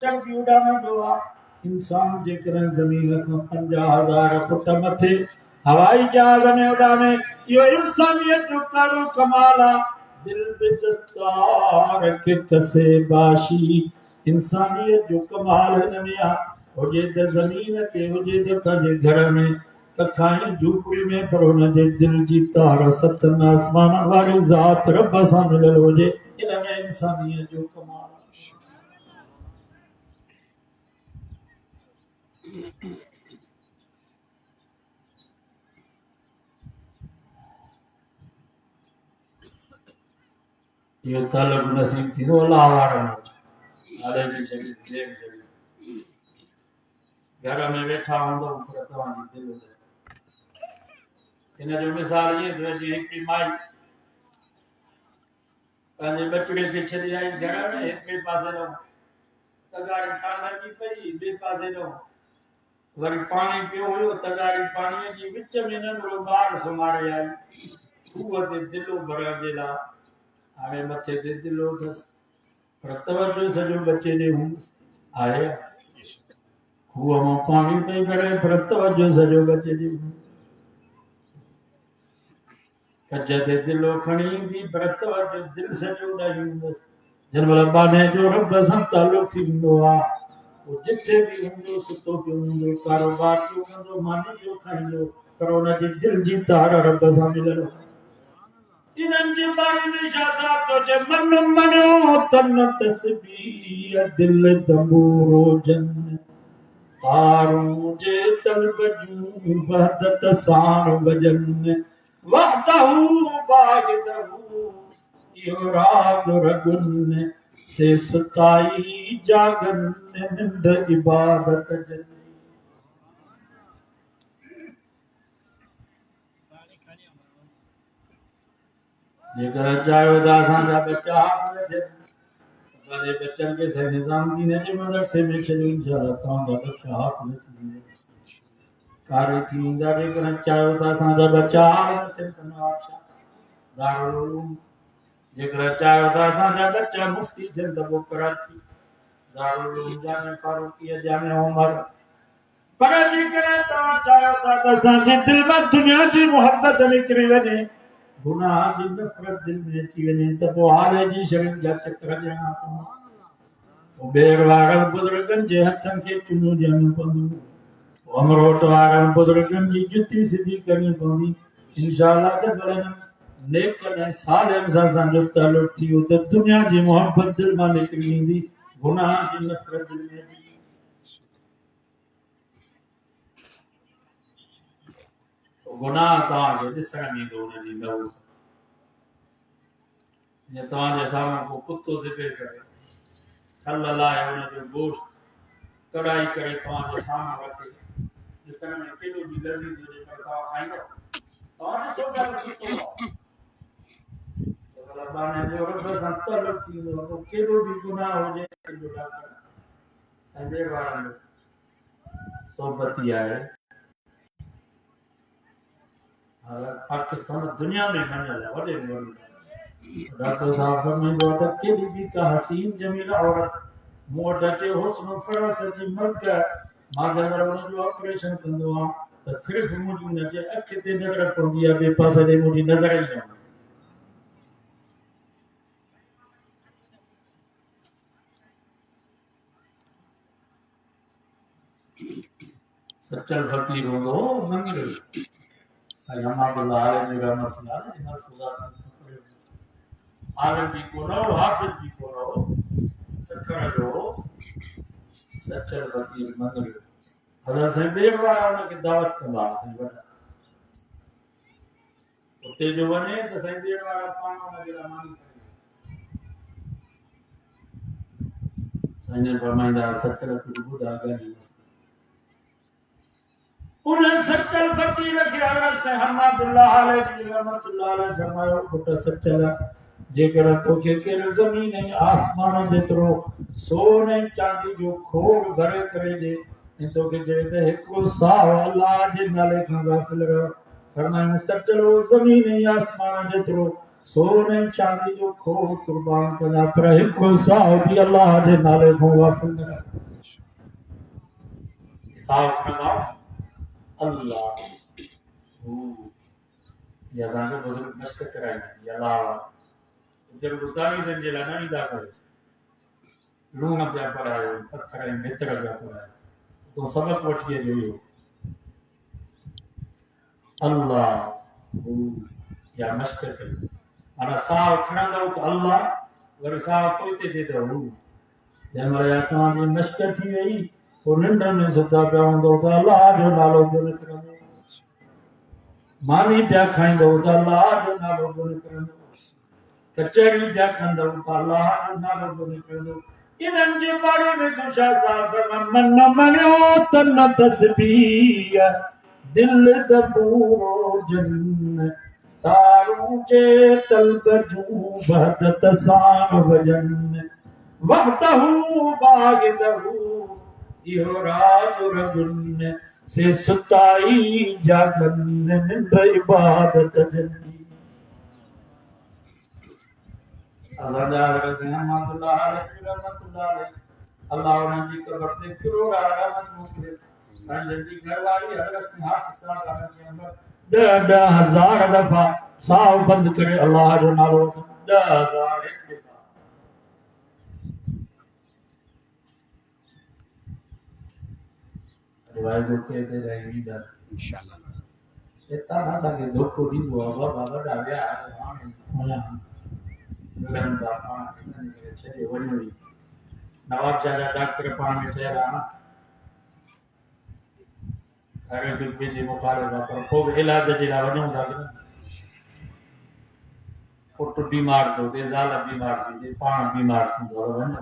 चंगी उॾामंदो आहे। इंसान जेकॾहिं ज़मीन खां 50,000 फुट मथे हवाई जहाज में उॾामे, इहो इंसानियत जो कारो कमाल आहे। दिल बि दस्तार खे कसे बाशी, इंसानियत जो कमाल हिन में आहे। हुजे त ज़मीन ते, हुजे त पंहिंजे घर में, कखाई झूपड़ी में, पर हुनजे दिल जी तार सतनि आसमान वारी ज़ात रब सां मिलियल हुजे। इन में इंसानियत जो कमाल आहे। ये ताल्लुक नसीब थींदो अल्लाह वारनि वटि। नाले जी छॾी देख छॾी घर में वेठा हूंदव पर तव्हांजी दिलि इन जो मिसाल ईअं थो अचे, हिकिड़ी माई पंहिंजे बचड़े खे छॾे आई घर में, हिकिड़े पासे ॾांहुं तगारी टांगण जी पई, ॿिए पासे ॾांहुं वरी पाणी पियो हुयो, तगारी पाणीअ जी विच में नंढड़ो ॿारु सुम्हारे आई। खूह ते दिलो भरण जे लाइ, हाणे मथे ते दिलो अथसि, पर तवजो सॼो बचे ॾे हूंदसि। आहे खूह मां पाणी पई भरे, पर तवजो सॼो बचे ॾे हूंदसि। कच ते दिलो खणी ईंदी, पर तवजो दिलि सॼो ॾही हूंदसि। जंहिं महिल बाने जो रब सां तालुक थींदो आहे, पोइ जिथे बि हूंदो सुतो पियो हूंदो, कारोबार पियो कंदो, मानी पियो खाईंदो, पर हुनजी दिलि जी तार रब सां मिलियल। इन्हनि जे बारे में छा साहब जो मन मनियो तन तस्बीह दिल दबूरो जन तारूं जे तलब जूं वहदत साण वजन वहदहू बाहिदहू इहो राग रगुन से सुताई जागन निंड इबादत जन। जेकर चाहियो था असांजा बच्चा हाफ़िज़ थियनि, असांजे बच्चनि खे सही निज़ाम दीन जे मदरसे में छॾियो, इंशाअल्लाह तव्हांजा बच्चा हाफ़िज़ थी वेंदा, कारी थी वेंदा। जेकर चाहियो था असांजा बच्चा आलिम थियनि त नवाबशाह दारुल उलूम, जेकर चाहियो था असांजा बच्चा मुफ्ती थियनि त पोइ कराची दारुल उलूम जामिया फारूकिया जामिया उमर। पर जेकर तव्हां चाहियो था त असांजी दिलि मां दुनिया जी मुहबत निकिरी वञे, गुनाह जी नफ़रत दिल में अची वञे, त पोइ हारे जी शयुनि जा चकर ॾियणा पवंदा। पोइ ॿेर वारनि बुज़ुर्गनि जे हथनि खे चुमियूं ॾियणियूं पवंदियूं, पोइ अमरोट वारनि बुज़ुर्गनि जी जुती सिधी करणी पवंदी। इंशाअल्लाह त भले नेकनि ऐं सालिहनि सां असांजो तालुक थी वियो त दुनिया जी मुहबत दिलि मां निकिरी ईंदी, गुनाह जी नफ़रत दिलि में अची। गुनाह तव्हांखे ॾिसण में ईंदो हुनजी नवस, जीअं तव्हांजे साम्हूं को कुतो सिबे करे खल लाहे हुनजो गोश्त कढ़ाई करे तव्हांजे साम्हूं रखे, ॾिसण में केॾो बि लज़ीज़ हुजे, पर तव्हां खाईंदव? तव्हां ॾिसो पिया त कुतो आहे, बाने जो रब सां तालुक थींदो, पोइ केॾो बि गुनाह हुजे संजय वारनि सोबती आहे। पाकिस्तान दुनिया में मञियल आहे, वॾे में वॾी डॉक्टर साहब फरमाईंदो आहे त केॾी बि का हसीन जमील औरत मूं वटि अचे, हुस्न फरस जी मर्द, मां जंहिं महिल हुनजो ऑपरेशन कंदो आहियां त सिर्फ़ु मुंहिंजी हुनजे अखि ते नज़र पवंदी आहे, ॿिए पासे ते मुंहिंजी नज़र ई न हूंदी। सचल फ़कीर हूंदो मंगल साईं अहमदुल्लाह आलमी रहमतुल्लाह अलैहि मलफूज़ात में आलिम भी कोन हो, हाफ़िज़ भी कोन हो, सखण जो सचल फ़कीर मंगल। हज़रत साईं ॿेर वारा हुनखे दावत कंदा साईं वॾा, उते जो वञे त साईं ॿेर वारा पाण हुनजे लाइ मानी साईं जन फरमाईंदा सचल कुझु ॿुधा ॻाल्हि उन सचल फ़कीर खे हज़रत साईं अहमदुल्लाह अलैहि रहमतुल्लाह अलैहि फरमायो, पुट सचल, जेकर तोखे केरु ज़मीन ऐं आसमान जेतिरो सोन ऐं चांदी जो खोड़ भरे करे ॾे ऐं तोखे चवे त हिकिड़ो साहु अलाह जे नाले खां गाफ़िल रहो, फरमायूं सचल ज़मीन ऐं आसमान जेतिरो सोने चांदी जो खो कुर्बान करा पर हिकु साह भी अल्लाह जे नाले को वाफिल न रख साह खणंदा अल्लाह हू या असांखे बुज़ुर्ग मश्क कराईंदा अल्लाह जब गुदारी जन जे लाइ न ईंदा करे लूण पिया पढ़ायो पत्थर ऐं भितर पिया पढ़ायो तो सबक वठी अचो इहो अल्लाह हू या मश्क कयो माना साह खणंदव त अल्लाह वरी साह पोइते थिए त हू जंहिं महिल या तव्हांजी मश्क थी वई पोइ निंड में सुता पिया हूंदव त अल्लाह जो नालो पियो निकिरंदो मानी पिया खाईंदव त अल्लाह जो नालो पियो निकिरंदो कचहरी पिया कंदव त अल्लाह जो नालो पियो निकिरंदो इन्हनि जे बारे में तो छा साहब मन मञियो त न तस्बीह दिल दबूरो जन तारूं जे तलब जूं वहदत सां वजन वहदहू बागिदहू इहो राज रगुन से सुताई जागन निंड इबादत जनी अज़ादा रज़िया रहमतुल्लाह अलैहि अल्लाह उन्हनि जी कब्र ते करोड़ रहमत मोकिले संजन जी घरवारी हज़रत सिंह हाफ़िज़ साहब जे अंदर 10,000 दफ़ा साह बंद करे अल्लाह जो नालो 10,000 एक साह वाहिगुरु के दे रही दर इंशाअल्लाह शैतान असांखे धोखो ॾींदो आहे बाबा वॾा विया हाणे मिलन था पाण खे छॾे वञो ई नवाब शाह जा डॉक्टर पाण में ठहियल आहे हर दुख जे मुखालिफ़ आहे पर पोइ बि इलाज जे लाइ वञूं था कि न पुटु बीमार थियो थिए ज़ाल बीमार थी थिए पाण बीमार थींदो आहे वञो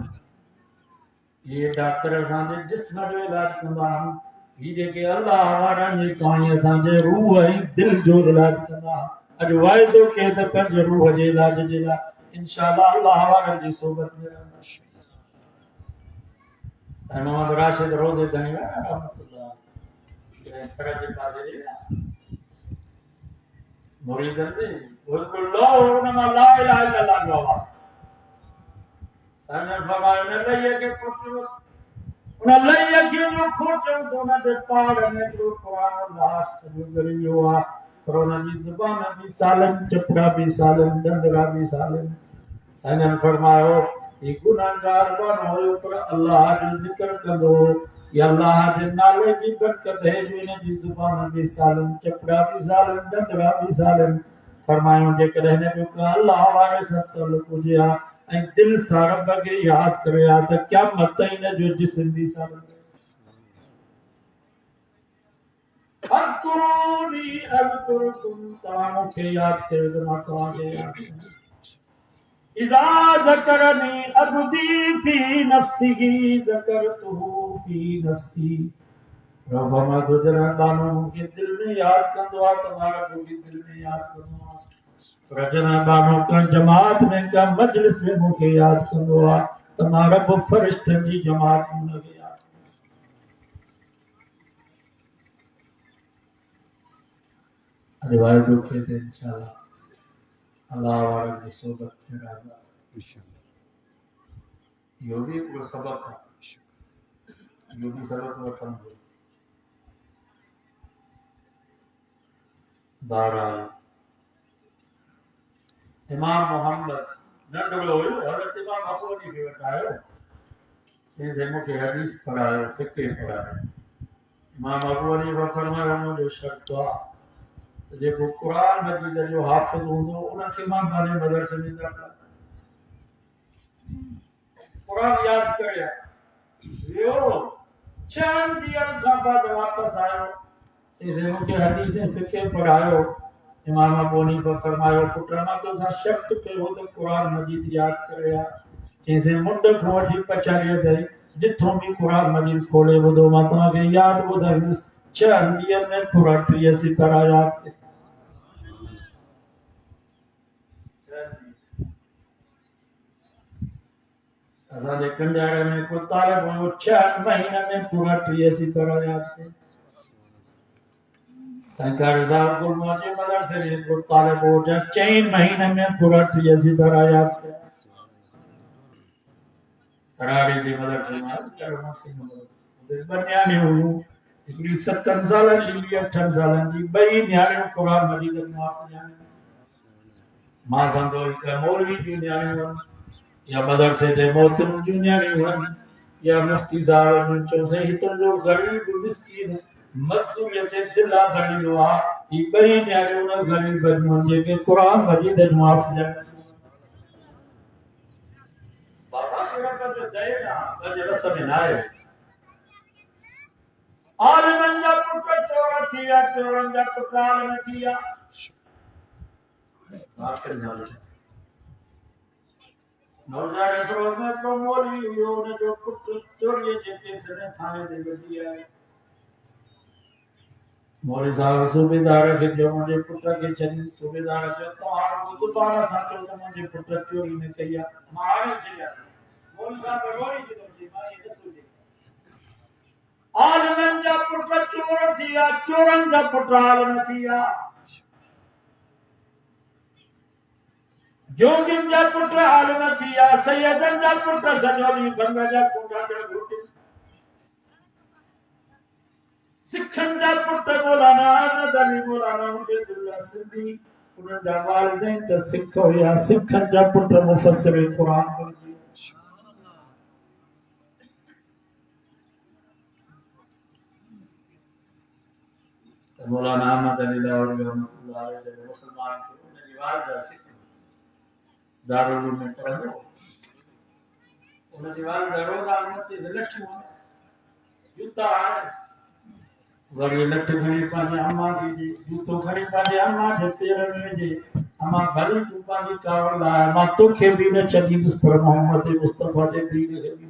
इहे डॉक्टर असांजे जिस्म जो इलाज कंदा आहिनि ही जेके अल्लाह वारनि जी कहाणी असांजे रूह ऐं दिलि जो इलाज कंदा अॼु वाइदो कयो त पंहिंजे रूह जे इलाज जे लाइ इंशाअल्लाह अल्लाह वारनि जी सोबत में रहंदासीं साईं मोहम्मद राशिद रोज़े धणी रहमतुल्लाह घर जे पासे ॾे मुरीदनि ॾे बिल्कुलु लो हुन मां ला इलाहा इल्लल्लाह जो आवाज़ साईं फरमायो न लईअ खे खोटियो उन लईअ खे जो खोटियो त उन जे पाड़ में जो क़ुरान लाश सॼो ॻरी वियो आहे पर उन जी ज़ुबान बि सालनि चपड़ा बि सालनि डंदरा बि सालनि साईं फरमायो ही गुनाहगार बन हुयो पर अल्लाह जो ज़िक्र कंदो या अल्लाह जे नाले जी बरकत है जो इन जी ज़ुबान बि सालनि चपड़ा बि सालनि डंदरा बि सालनि फरमायो जेकॾहिं हिन जो का अल्लाह वारे सां ताल्लुक़ हुजे हा ऐं दिलि सां रब खे यादि करे हा त क़यामत ताईं हिन जो जिस्म बि सालनि अज़कुरूनी अज़कुरुकुम तव्हां मूंखे यादि कयो त मां तव्हांखे यादि कयां इज़ा ज़करनी अब्दी फी नफ्सिही ज़करतुहू फी नफ्सी रफ़मा तो जना बानो मूंखे दिल में यादि कंदो आहे तुम्हारा भी दिल में यादि कंदो आहे रजना बानो का जमात में का मजलिस में मूंखे यादि कंदो आहे तुम्हारा भी फरिश्तनि जी जमात में उनखे यादि अरे वाहिगुरु खे ते इंशाअल्लाह अल्लाह वारनि जी सोबत में रहंदासीं इंशाअल्लाह इहो बि हिकिड़ो सबक़ आहे इहो बि सबक़ वठणु घुरिजे बहरहाल इमाम मोहम्मद नंढड़ो हुयो हज़रत इमाम अबू हनीफे वटि आयो चईंसि मूंखे हदीस पढ़ायो फ़िक़्ह पढ़ायो इमाम अबू हनीफा फरमायो मुंहिंजो शर्त आहे त जेको क़ुरान मजीद जो हाफ़िज़ हूंदो उनखे मां पंहिंजे मदरसे में दाख़िला क़ुरान यादि करे वियो 6 ॾींहंनि खां बाद वापसि आयो चईंसि मूंखे हदीस फ़िक़्ह पढ़ायो इमाम अबू हनीफा फरमायो पुट मां तोसां शर्त कयो त क़ुरान मजीद यादि करे आ चईंसि मुंड खां वठी पछाड़ीअ ताईं जिथों बि क़ुरान मजीद खोले ॿुधो मां तव्हांखे यादि ॿुधाईंदुसि 6 ॾींहंनि में पूरा 30 सिपरा यादि असांजे कंजारे में को तालिब हुयो 6 महीननि में पूरा 30 सिपरा यादि कयो तंकार साहब को मुझे मदरसे में को तालिब हो जा 4 महीने में पूरा टीएससी भराया सरारी की मदरसे में कर्म से उधर बनिया नहीं हूं इतनी 70 साल जी 80 साल जी बई न्यारे कुरान मजीद में आप जाने मां संतो का मौलवी जी न्यारे या मदरसे से मोहतरम जी न्यारे हुआ या मुफ्ती साहब ने चौसे हितो जो गरीब मिस्कीन मजदूर जे दिला घणी दुआ ई बई न्यारे उन गरीब बजमन जे के कुरान मजीद में माफ जाने बाबा केड़ा कर दे ना अज रसम ना है आलमन जा पुट चोर थिया चोरन जा पुट आलम थिया आखिर जाने नौजारे प्रोज में तो मौलवी हुयो ने जो पुट चोरी जे केस ने थाने दे दिया मौलवी साहब सूबेदार के जो मुझे पुट के चली सूबेदार जो तो हां वो दोबारा साचो तो मुझे पुट चोरी ने कहिया मारे चलिया मौलवी साहब रोई जी मां ये तो दे आलमन जा पुट चोर थिया चोरन जा पुट आलम थिया जोगिन जा पुट आलम थिया सैयदन जा पुट सजोली गंगा जा कोटा जा घुट सिखन जा पुट मौलाना नदरी मौलाना उबैदुल्लाह सिद्दी उन जा वालिदैन त सिख हुया सिखन जा पुट मुफस्सिर कुरान बणजी मौलाना अहमद अली लाहौरी रहमतुल्लाह अलैहि मुसलमान थे उन वालिदा सिख दारुल उलूम में पढ़ो उन दीवार दरोगा अनुमति से लक्ष्य जूता वरी लठ खणी पांजे अम्मा जी जूतो खणी पांजे अम्मा जे पेर में जे अम्मा भली तू पांजी कावड़ ला मां तोखे भी न छदीस पर मोहम्मद मुस्तफा जे दीन खे भी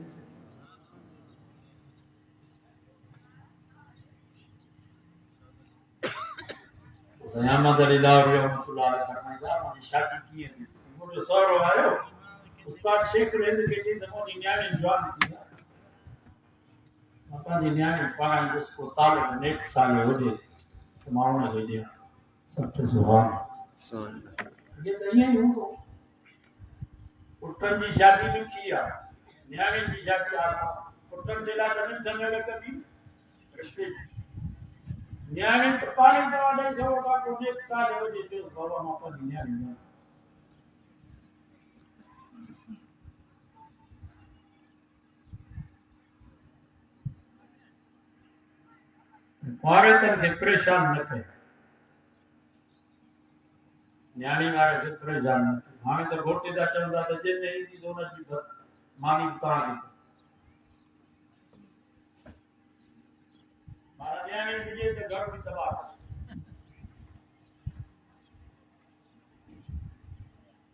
अहमद अली लाहौरी रहमतुल्लाह अलैहि फरमाया मुझी शादी कीअं थी मुझो सौरो आयो उस्ताद शेख हिंद के जी मुझी न्याणी जवान थी माता जी न्याणी पाण जिसको तालिब नेक साल होजे तो माण्हू ने दिया सत सुभान ये तो यही हूंदो पुटन जी शादी ॾुखी आहे न्याणी जी शादी आसान पुटन जे लाइ कॾहिं झमेल कबी न्याणी तो पाणी दवा ॾेई सघो था तो नेक साल होजे चयो बाबा मां पंहिंजी न्याणी औरतन खे परेशान न करे न्याणी वारे खे परेशान न करे हाणे त घोटे जा चवंदा त जंहिंमें ईंदी त हुनजी मानी तव्हांजी माना न्याणी हुजे त घर बि तबाह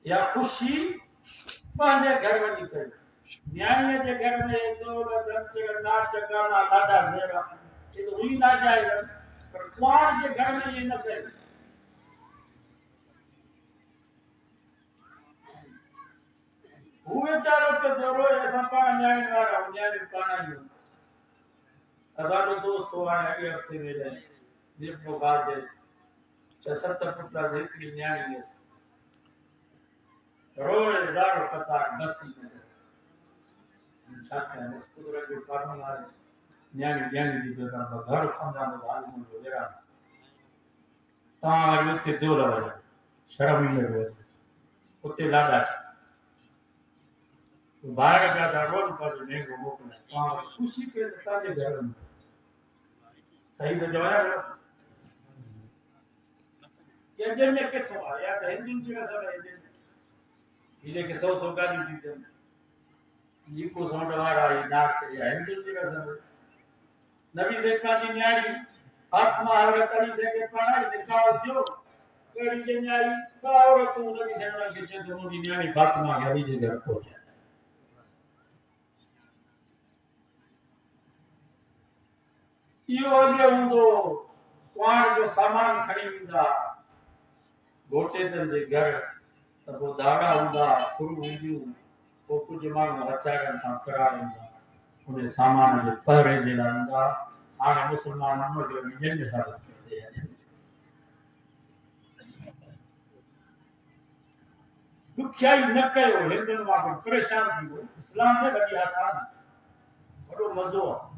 या ख़ुशी पंहिंजे घर वञी करे न्याणीअ जे घर में दौड़ नाच गाना लाॾा सेरा ये तो हुई ना जाएगा पर कुआर के घर में ये न करे हुए चारों के जोरो ऐसा पाना न्याय वाला न्याय पाना ही असाडो दोस्त हुआ है अगले हफ्ते में रहे दीपो बात दे 76 पुटला से हिकड़ी न्याय है रोज हजारों कतार बसी में छाता है इसको तो जो कारण वाले न्याणी जी बेटा घर समझाने वाले मुझे बेरा तां युते दो लगा शर्म ही नहीं उते लाडा बाहर का था रोज पर नहीं को मोकल तां खुशी के ताजे घर में सही तो जवाब ये जन में के सो आया तो हिंदू जी का सब है ये के 100 गाली दी जन ये को सोंड वाला ये नाक के हिंदू जी का सब नबी से काजी न्यारी आत्मा हरकत अली से के पढ़ाई से काओ जो केड़ी जे न्यारी काओ तू नबी से के चे तो मोदी न्यारी फातिमा के अली जे घर पहुंचा यो अगे हुंदो कुआर जो सामान खणी विंदा गोटे तन जे घर त वो दाड़ा हुंदा फुर हुंदियूं को कुछ माण्हू हथियारनि सां करारनि सां उन सामान जे पहरे जे लाइ हूंदा हाणे मुस्लमान उन जो जंग साबित करते हैं दुखियाई न कयो हिंदुनि वांगुरु परेशान थी वियो इस्लाम में वॾी आसान वॾो मज़ो आहे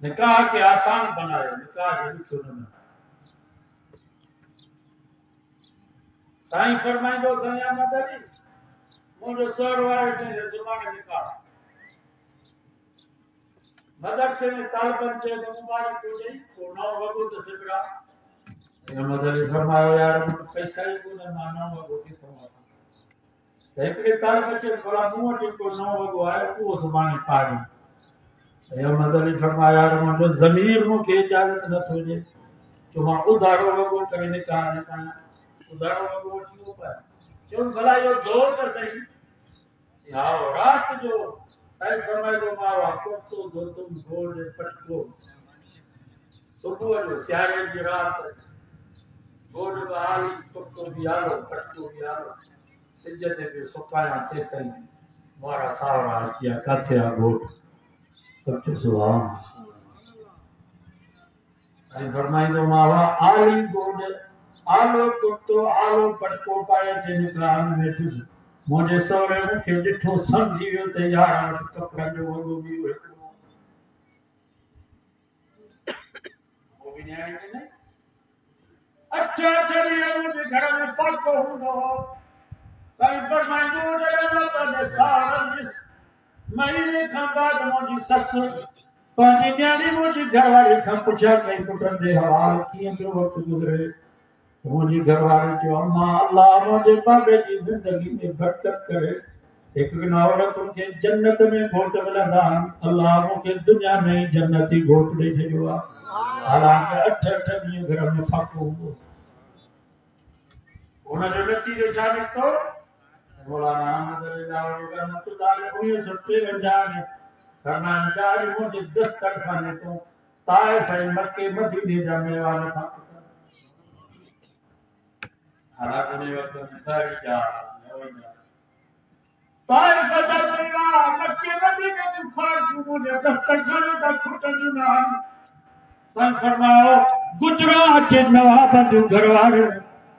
निकाह के आसान बनायो निकाह जो ॾुखियो न बनायो साईं फरमाईंदो साईं मदरी मुंहिंजो सहुरो आहे चई सुभाणे निकाह मदरसे में तालिबनि चयो त मुबारक हुजे पोइ 9 वॻो त सिबरा साईं मदरी फरमायो यार मूंखे पैसा ई कोन मां 9 वॻो किथां वठां त हिकिड़े तालिब चयो भला मूं वटि हिकिड़ो 9 वॻो आहे उहो सुभाणे पाड़ी साईं मदरी फरमायो यार मुंहिंजो ज़मीर मूंखे इजाज़त नथो ॾिए जो मां उधारो वॻो करे निकाह न कयां उधारो वॻो वठी उहो पाए चयो भला इहो दौर त सही हा रात जो साईं फरमाईंदो मां कुर्तो धोतुम गोल पटको सुबुह जो सियारे जी रात गोल बहाली टुको बि आलो पटको बि आलो सिज ते बि सुकायां तेसि ताईं वारा सावरा अची विया किथे आहे घोट सभु सुभाणे साईं फरमाईंदो मां आली गोल आलो कुर्तो आलो पटको पाए जे निकाह में वेठुसि मुंहिंजे सहुरे मूंखे ॾिठो सम्झी वियो त यार वटि कपिड़नि जो वॻो बि हिकिड़ो उहो बि न्याणी में न 8 ॾींहं मुंहिंजे घर में फाको हूंदो हो साईं फरमाईंदो जॾहिं पंहिंजे सावरनि महीने खां बाद मुंहिंजी ससु पंहिंजी न्याणी मुंहिंजी घरवारी खां पुछिया कई पुटनि जे हवाल कीअं पियो वक़्तु गुज़रे मुंहिंजी घरवारी चयो अम्मा अल्लाह मुंहिंजे बाबे जी ज़िंदगी में बरकत करे हिकु औरतुनि खे जन्नत में घोट मिलंदा आहिनि अल्लाह मूंखे दुनिया में ई जन्नती घोट ॾेई छॾियो आहे हालांकि 8 ॾींहं घर में फाको हूंदो हुनजो नतीजो छा निकितो मौलाना अहमद लाहौरी रहमतुल्लाह अलैह 1953 में फरमाइनि जारी मुंहिंजे दस्तरखाने तो ताइफ ऐं मके मदीने जा मेवा नथा हालांकि उन वक्त में तारी जा ताइफ जा मेवा मके मदीने जो खाक मुंहिंजे दस्तरखाने तक खुटंदियूं न आहिनि साईं फरमायो गुजरात जे नवाब जो घरवारो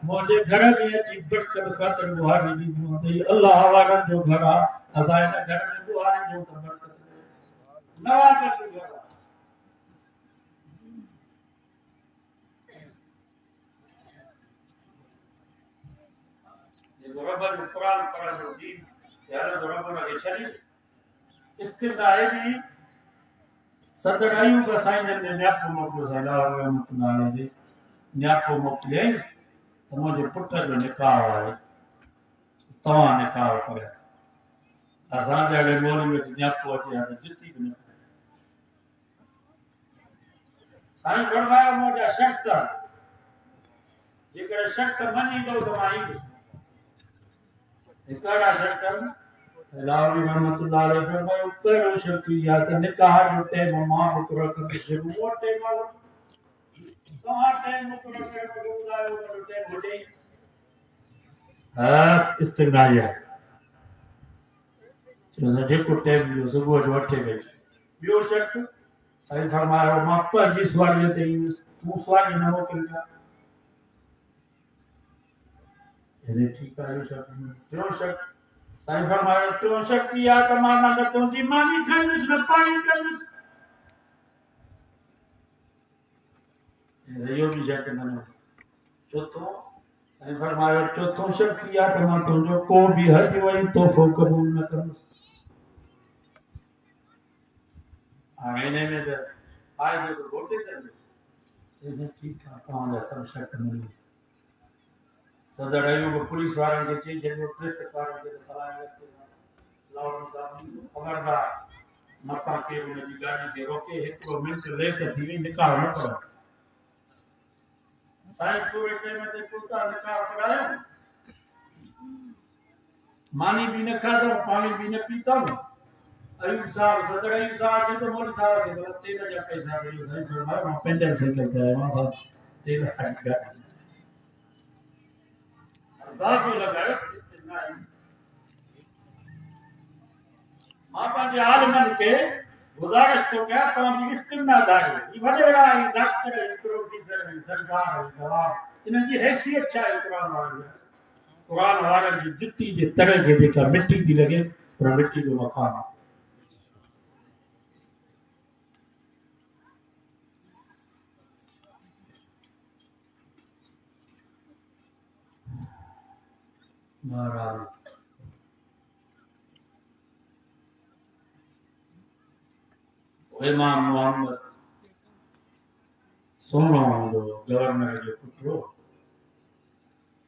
मुंहिंजे घर में अची बरकत ख़ातिर बुहारी ॾींदियूं अथई अल्लाह वारनि जो घर आहे असां हिन घर में बुहारी ॾियूं त बरकत नवाब जो घर आहे रब जो कुरान पढ़ण जी यार रब उनखे छॾीस इस्तिदाए जी सदर अयूब साईं जन ने न्यापो मोकिलियो साईं लाहौरी रहमतुल्लाह अलैह जी न्यापो मोकिलियईं त मुंहिंजे पुट जो निकाह आहे तव्हां निकाह करे असांजे अहिड़े मौलवी वटि न्यापो अचे हा त जिती बि न करे साईं फरमायो मुंहिंजा शर्त जेकर शर्त मञींदो त मां ईंदुसि हिकड़ा शर्त लाहौरी रहमतुल्लाह अलैह फरमायो पहिरियों शर्त इहा त निकाह जो टाइम मां मुक़ररु कंदुसि जेको मूं वटि टाइम आहे तव्हां टाइम मुक़ररु करे मूंखे ॿुधायो उनजो टाइम हुजे हा इस्तिग़नाई आहे चयोसि जेको टाइम ॾियो सुबुह जो 8 बजे ॿियो शर्त साईं फरमायो मां पंहिंजी सुवारीअ ते ईंदुसि तूं सुवारी न मोकिलिजा ठीक है टियों शर्त साईं फरमायो टियों शर्त इहा त मां न तुंहिंजी मानी खाईंदुसि न पाणी पीअंदुसि इहो बि शर्त मञो चौथों साईं फरमायो चौथों शर्त इहा त मां तुंहिंजो को बि हदियो ऐं तोहफ़ो क़बूल न कंदुसि हाणे हिन में त फ़ाइदो त घोटे कंदुसि ठीकु आहे तव्हांजा सभु शर्त मञो सदर अयूब पुलिस वारनि खे चई छॾियो ट्रैफिक वारनि खे त फलाणे रस्ते सां लाहौरी साहब ख़बरदार मथां केरु हुनजी गाॾी खे रोके 1 मिंट लेट थी वई निकाह न करो साईं पूरे टाइम ते कुर्ता निकाह करायो मानी भी न खाधो पानी भी न पीतो अयूब साहब सदर अयूब साहब थे तो मोल साहब के बोला तेल जा पैसा दे साईं फरमाया मां पेंडल से लेता है वहां साहब तेल का दाखो लगायो इस्तिग़नाई मां पंहिंजे आलिमनि खे गुजारिश तो क्या तव्हां जी इस्तिमदारी ई वडेरा ई डॉक्टर ई प्रोफेसर ई सरकार ई नवाब इन जी हैसियत छा आहे कुरान वारनि जी जुती जे तरह खे जेका मिटी थी लॻे उन मिटी जो मकान बहरहाल इमाम मोहम्मद सोनो गवर्नर जो पुटो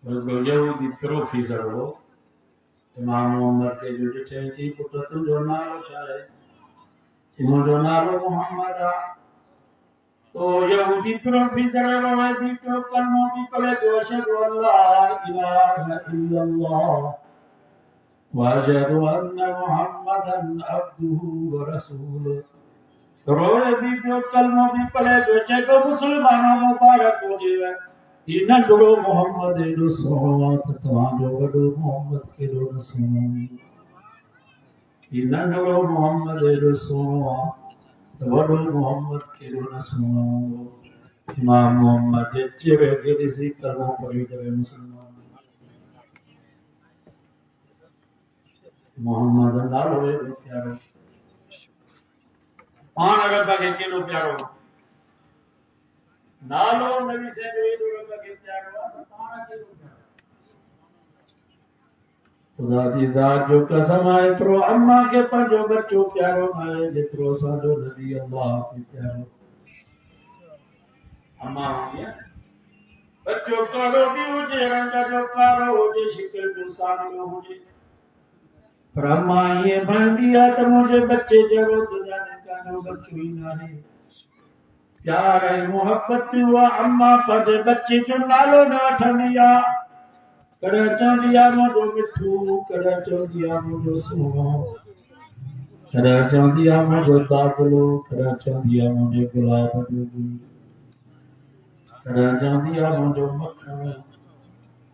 यहूदी प्रोफेसर हो इमाम मोहम्मद के जो ॾिठे थी पुट तुंहिंजो नालो छा आहे मुंहिंजो नालो मोहम्मद आहे तो यहूदी प्रोफेसर रोए थी तो कलमो भी पढ़े तो अशहदु अल्ला इलाहा इल्लल्लाह व अशहदु अन्ना मुहम्मदन अब्दुहु व रसूलुहु रोए भी तो कलमो भी पढ़े तो जेको मुसलमानो मुबारक हुजेव ही नंढड़ो मोहम्मद एॾो सुहिणो आहे त तव्हांजो वॾो मोहम्मद केॾो न सुहिणो ही नंढड़ो मोहम्मद एॾो सुहिणो आहे त वॾो मोहम्मद केॾो न सुहिणो हूंदो इमाम मोहम्मद जे चेहरे खे ॾिसी कलमो पढ़ी करे मुसलमान मोहम्मद नालो एॾो प्यारो पाण रब खे केॾो प्यारो नालो नबी से जो एॾो रब खे प्यारो आहे त पाण केॾो प्यारो खुदा जी ज़ात जो कसम आहे एतिरो अम्मा खे पंहिंजो बच्चो प्यारो न आहे जेतिरो असांजो नबी अल्लाह खे प्यारो अम्मा हूंदी बच्चो कारो बि हुजे रंग जो कारो हुजे शिकिल जो साॻियो हुजे पर अम्मा ईअं भणंदी आहे त मुंहिंजे बच्चे जहिड़ो दुनिया में कानो बच्चो ई नाहे प्यार ऐं मोहबत बि उहा अम्मा पंहिंजे बच्चे जो नालो न वठंदी आहे कॾहिं चवंदी आहे मुंहिंजो मिठू कॾहिं चवंदी आहे मुंहिंजो सुहिणो कॾहिं चवंदी आहे मुंहिंजो दादलो कॾहिं चवंदी आहे मुंहिंजे गुलाब जो गुल कॾहिं चवंदी आहे मुंहिंजो मखण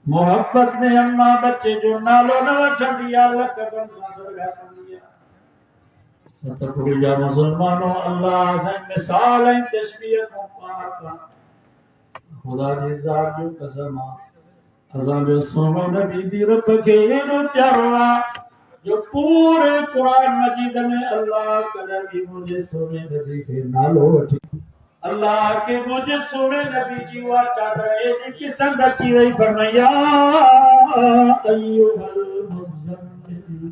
मोहब्बत में अम्मा बच्चे जो नालो न वठंदी आहे लक़बनि सां सुञाणंदी आहे सतपुर जा मुसलमानो अल्लाह से मिसाल ऐं तशबीह खां पाक आहे खुदा जी ज़ात जो कसम आहे असांजो सोनो नबी बि रब खे एॾो प्यारो आहे जो पूरे क़ुरान मजीद में अल्लाह कॾहिं बि मुंहिंजे सोने नबी खे नालो वठी अल्लाह के मुझे सोने नबी जी उहा चादर एॾी पसंदि अची वई फरमाया अय्युहल मुज़म्मिल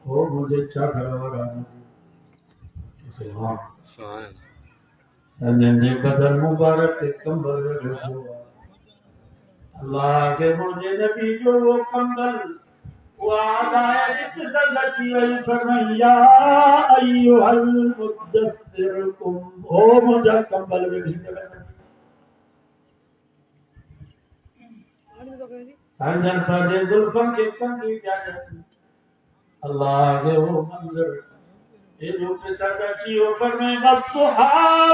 ओ मुझे चादर वारा संजन जे बदन मुबारक ते कंबल रखो अल्लाह के मुझे नबी जो वो कंबल वादा पसंद अची वई फरमाया अय्युहल मुद्दस्सिर कुम ओ मुझा कंबल वेठी संजन पर जुल्फन के कंगी जाने अल्लाह के वो मंजर एॾो पसंद अची वियो फरमाए वल्दुहा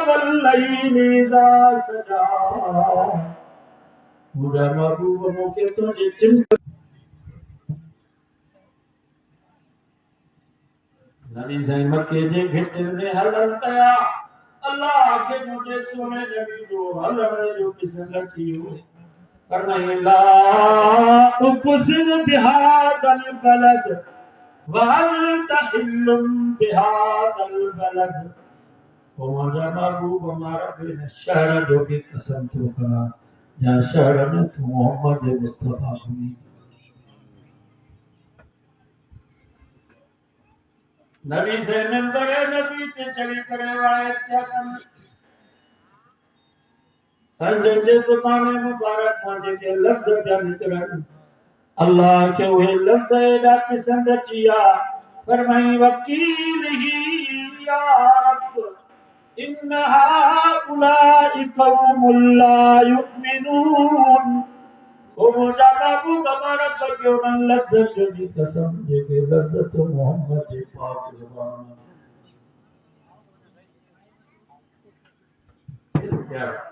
वल्लैलि इज़ा सजा मुझा महबूब मूंखे तुंहिंजे चिंता नबी साईं मके जे घिटिन में हलनि पिया अल्लाह खे मुंहिंजे सोने नबी जो हलण जो पसंदि अची वियो फरमाए ला उक़सिम बिहादल बलद वहल तहिल्लुम बिहादल बलद ओ मुंहिंजा महबूब हमारा बिन शहर जो भी कसम थो करा जहाँ शहर में तू मोहम्मद मुस्तफा घुमी नबी से मिंबर नबी ते चढ़ी करे रिवायत क्या कन संजन जे ज़ुबान मुबारक मां जेके लफ़्ज़ पिया निकिरनि अल्लाह के उहे लफ़्ज़ एॾा पसंदि अची विया फरमाई वकीलही या रब इन हाउलाई क़ौमुन ला युमिनून ओ मुंहिंजा महबूब हमारा कयो उन्हनि लफ़्ज़नि जो जी कसम जेके लफ़्ज़ तो मोहम्मद जे पाक ज़ुबान प्यारो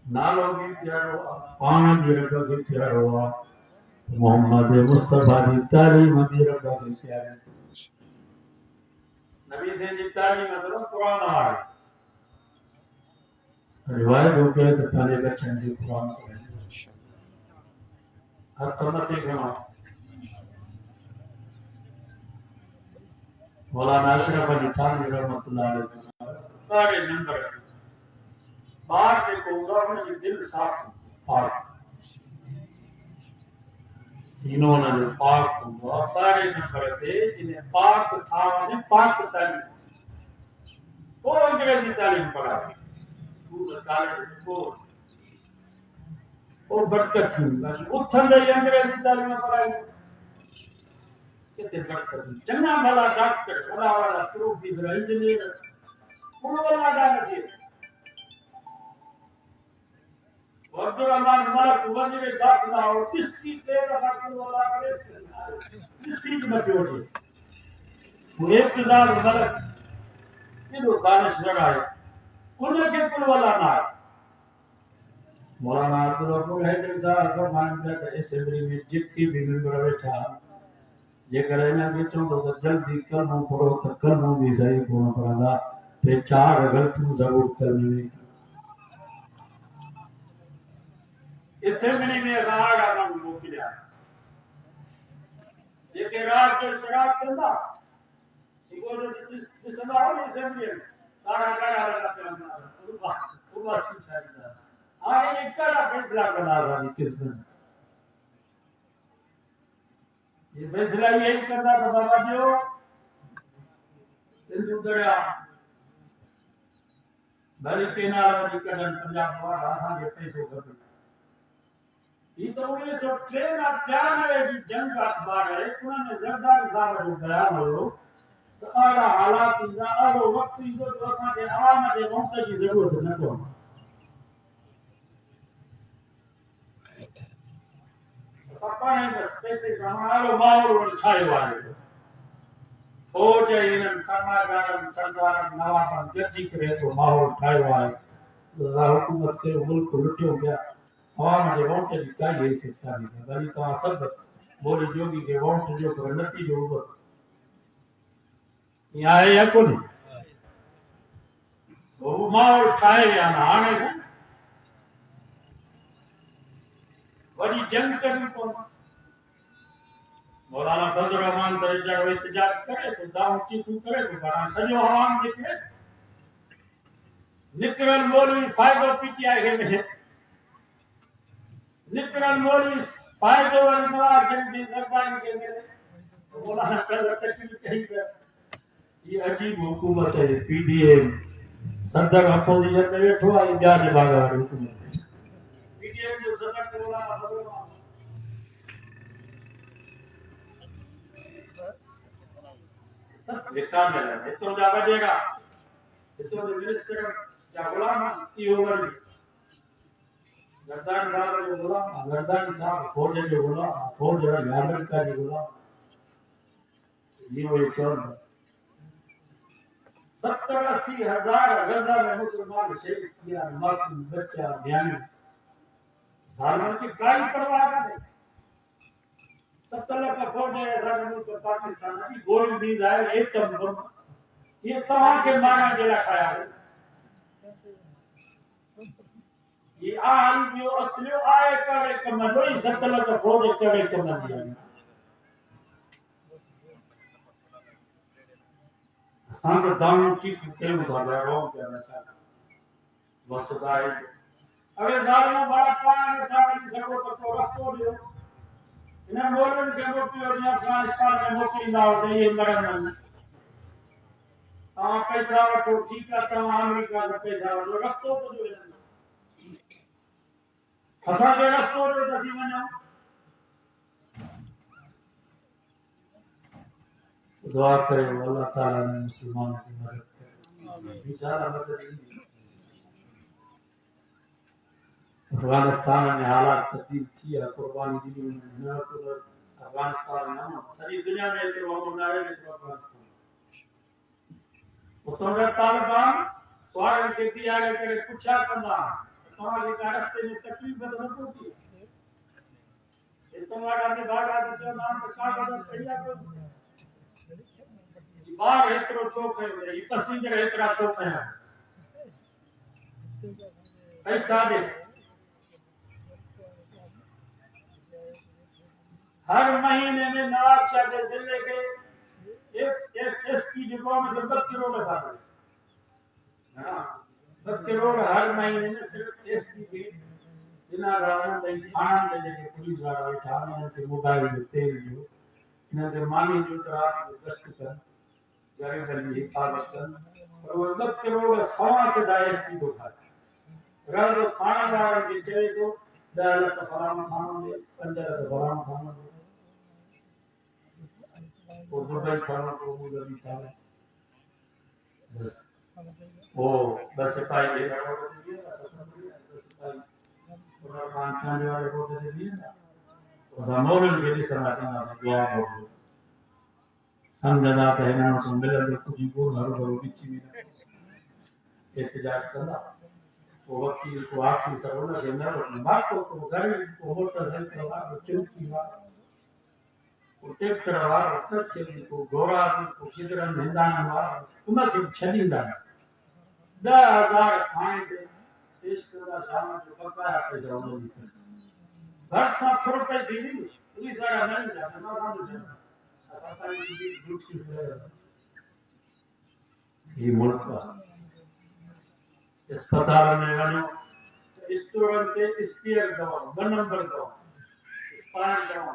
नालो भी प्यारो पान भी रब के प्यारो मोहम्मद मुस्तफा की तालीम भी रब के प्यारे नबी से जिताली मतलब कुरान आ रिवायत हो गया तो पहले बच्चे ने कुरान पढ़े हर तमते घणो मौलाना अशरफ अली थानवी रहमतुल्लाह अलैह सारे नंबर बाहर देखो उदाहरण के दिल साफ पाक तीनों ने जो पाक हुआ सारे नंबर थे जिन्हें पाक था ने पाक तालीम वो अंग्रेजी तालीम पढ़ा स्कूल कॉलेज को वो बरकत थी उठन दे अंग्रेजी तालीम पढ़ाई कितने बरकत चंगा भला डॉक्टर भला वाला प्रोफेसर इंजीनियर कुल वाला डाले अब्दुर्रहमान मलक वजीर दाखिला और किसी तेरा कुल वाला करे किसी की मजबूरी वो इब्तिदार मलक किलो दानिशवर आए उनके कुल वाला ना मौलाना अब्दुल रऊफ हैदरी साहब फरमाते हैं असेंबली में जितनी भी मेंबर बैठा ये करे ना कि तो जल्दी कलमों पढ़ो तो कलमों भी सही होना पड़ेगा फिर चार अगर तू जरूर करने में असेंबली में सहारा नाम मोकिलिया ये के रात के शराब करना इको जो दिसना हो असेंबली में सारा लगा पे हमारा पूरा सिखाता आए एक का फैसला करना वाली किस्मत ये फैसला यही करना था बाबा जी सिंधु दरिया भली केनाल जी कदम पंजाब वाला असां के पैसो खपे ये तो 1993 जी जंग अखबार है उन्होंने जरदारी साहब जो बयान हो तो आला हालात इंदा आलो वक्त इंदो जो असां के आवाम के वक्त की जरूरत न को सपाने बस पैसे हमारो माहौल ठायो आहे फौज इन समाजदारन सरदारन नवाबन गॾिजी करे तो माहौल ठायो आहे तो हुकूमत के मुल्क लुटियो गया आवाम के वोट की काई हैसियत कान्हे वरी तव्हां सभु मोदी जोगी के वोट जो पर नतीजो उहो ये आहे या कोन्हे वो माहौल ठाहे विया हाणे वरी जंग करनी पवंदी मौलाना फजल रहमान दर्जा को इत्तेजाज करे तो दाऊं चीकू करे तो बड़ा सजो आवाम निकले निकरल मौलवी फायदो पीटीआई के में निकरल मौलवी फायदो वाली नवाज जंग दी सरदारी के में मौलाना कल तकलीफ कही ये अजीब हुकूमत है पीडीएम सदर अपोजिशन में बैठो आई जाने भागा हुकूमत पीडीएम जो सदर के मौलाना फजल विकास में है तो जा बजेगा तो मिनिस्टर क्या गुलाम की होगा गर्दान साहब जो गुलाम गर्दान साहब फौज जो गुलाम फौज जो यादव का जो गुलाम ये वो चोर 70-80 हजार गजा में मुसलमान शहीद किया मासूम बच्चा बयानी जालिम की काई परवाह नहीं 70 लाख फौज है मुल्क पाकिस्तान की गोल बीज है एक कम ये तमाम के माना जेला खाया है ये आन जो असलियो आए करे कम लोई 70 लाख फौज करे कम दिया संग दान चीफ के उधर रो करना चाहता बस गाय अरे जालिम बड़ा पान चावल सको तो रखो दियो इन्हें बोलन के मोटी और या अफगानिस्तान में मोटी लाओ दे ये मरन हाँ पैसा वठो ठीक है तव्हां अमेरिका का पैसा वठो रस्तो तो जो असां के रस्तो जो दसी वञो दुआ करे अल्लाह ताला ने मुसलमानों की मदद करे आमीन इंशाअल्लाह मदद अफगानिस्तान में हालात तब्दील थी है कुर्बानी दी न तो अफगानिस्तान में सारी दुनिया में तो हम ना है जो अफगानिस्तान उतों तालिबान सवाल के दिया करे पूछा कंदा तुम्हारे रास्ते में तकलीफ न होती है तुम्हारा ने भागा तो नाम का कागज सही है बाहर एतरो छोक है ये पसीजर एतरा छोक है ऐसा दे हर महीने में नवाब शाह जिले के एस की जगह में 10 करोड़ लगा है 10 करोड़ हर महीने में सिर्फ एस की बिना रावण दई थाना में जेके पुलिस वाला बैठा ने के मोबाइल जो तेल जो ने के मानी जो रात में गश्त कर गरीब की हिफाजत कर और वो 10 करोड़ सवा से दायस की दुखा रल थाना वाला के चले तो 10 लाख फराम थाना में 15 लाख फराम थाना में और दुबई थाना को मुझे था बस वो बस सिपाही ये रोड दे दिया बस सिपाही और कान वाले को दे दिया ना और मोरल के लिए समाचार से दुआ हो समझना कहना तो मिले तो कुछ को हर भरो बिची में एहतजाज करना वो वकील को आखिरी सरवना देना और बात को घर को मोटरसाइकिल वाला चौकी वाला ट्रैक्टर वाला ट्रक को घोड़ा को किधर निंदान वाला उनके छदींदा 10,000 खाने दे देश का सामान जो बकाया पैसा उन्होंने घर सा थोड़ा पे दी पुलिस वाला नहीं जाता ना काम चलता सरकारी की झूठ की ये मुल्क का अस्पताल में वाले इस तुरंत स्पीयर दवा 1 नंबर दवा 5 दवा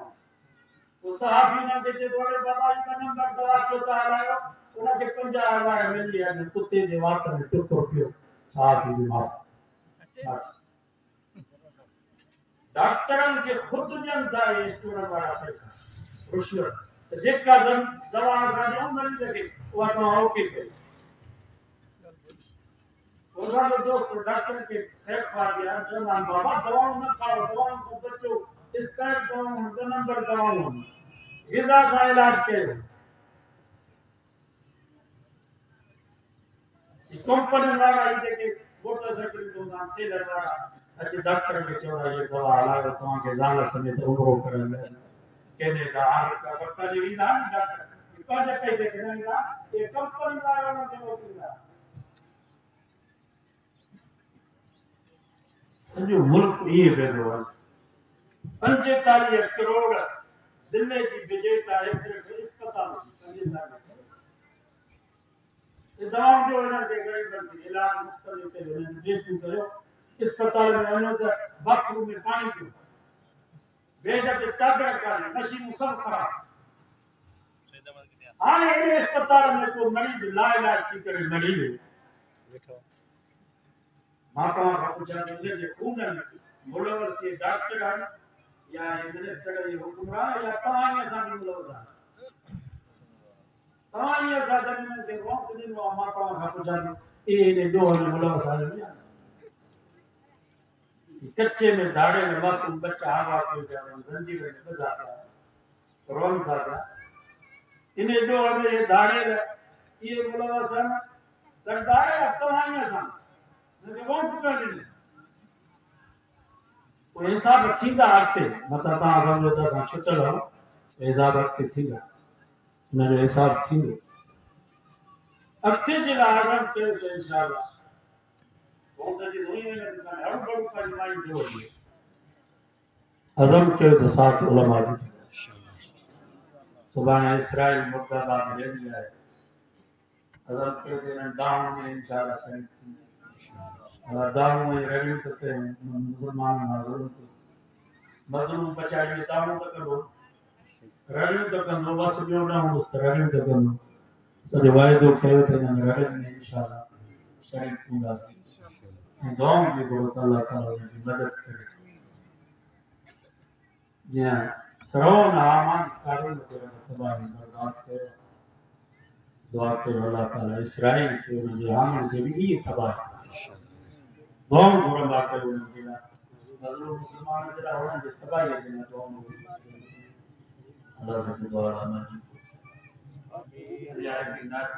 तो साहब ही ना देते थोड़े बाबा का नंबर दवा चौथा आया उनके 50,000 मिल लिया ने कुत्ते के वात में टुक रुपयो साहब ही बीमार डॉक्टरन के खुद जनता है स्टूडेंट वाला पैसा रुशियत जेका दवा का जो मरीज लगे वो तो ओके पे ओरा दोस्त डॉक्टर के फेक पा दिया जो नाम बाबा दवा न खाओ दवा को बच्चों इस तरह दवा 2 नंबर दवा गिजा का इलाज के कंपनी वाला ये के मोटरसाइकिल तो नाम से लगा अच्छे डॉक्टर के चोरा ये दवा लाओ तो के जाला समेत उमरो करन कहने का हाल का बता जी ना डॉक्टर कौन से पैसे देना ये कंपनी वाला ने देना जो मुल्क ये बेदवा 45 करोड़ दिल्ली की विजेता है सिर्फ अस्पताल ये दवा जो है ना गरीब बंदी इलाज मुफ्त लेते हैं जे तू करो अस्पताल में आने तो बाथरूम में पानी क्यों बेजा के चादर का मशीन सब खराब हाँ ये अस्पताल में तो मरीज लाइलाज की करे मरीज माता का पूछा ने जे खून है मुलवर से डॉक्टर है या मिनिस्टर ये हुक्मरान या तमाम साथी मुलवर तमाम साथी में से रोक दिन वो माता का पूछा ये ने दो मुलवर साथी कच्चे में दाड़े में मासूम बच्चा आवा के जंजीर में फंस जाता है रोन खाता इन्हें दो हमें ये दाड़े ये मुलवर सरदार तमाम साथी ने कौन पूछा नहीं वो हिसाब थींदा आते मता ता समझो त सा छुटल हो हिसाब अॻिते थींदा उन जो हिसाब थींदो अॻिते जे लाइ आज़म कयो त इंशाअल्लाह बहुत जी दुनिया में हर बड़ो का माई जो है आज़म कयो त साथ उलमा दी सुभान इस्राइल मुर्दाबाद ले लिया है आज़म कयो त दाम में इंशाअल्लाह सही दाऊ में रवि तक मुसलमान नाज़र तो मजलूम बचाई दाऊ तक लो रवि तक नो बस जो ना उस रवि तक नो सो वायदो कयो थे न रवि में इंशाअल्लाह शरीक पूरा से दुआओं की गुरु अल्लाह ताला की मदद करे या सरवन आमान कारून करे तबाही बर्बाद करे दुआ करो अल्लाह ताला इस्राइल के जहान के भी ये तबाह बहुत बुरा बात है उनके लिए मजलूम मुसलमान जरा होना जो तबाही है ना तो हम अल्लाह से दुआ मांगी यार की नात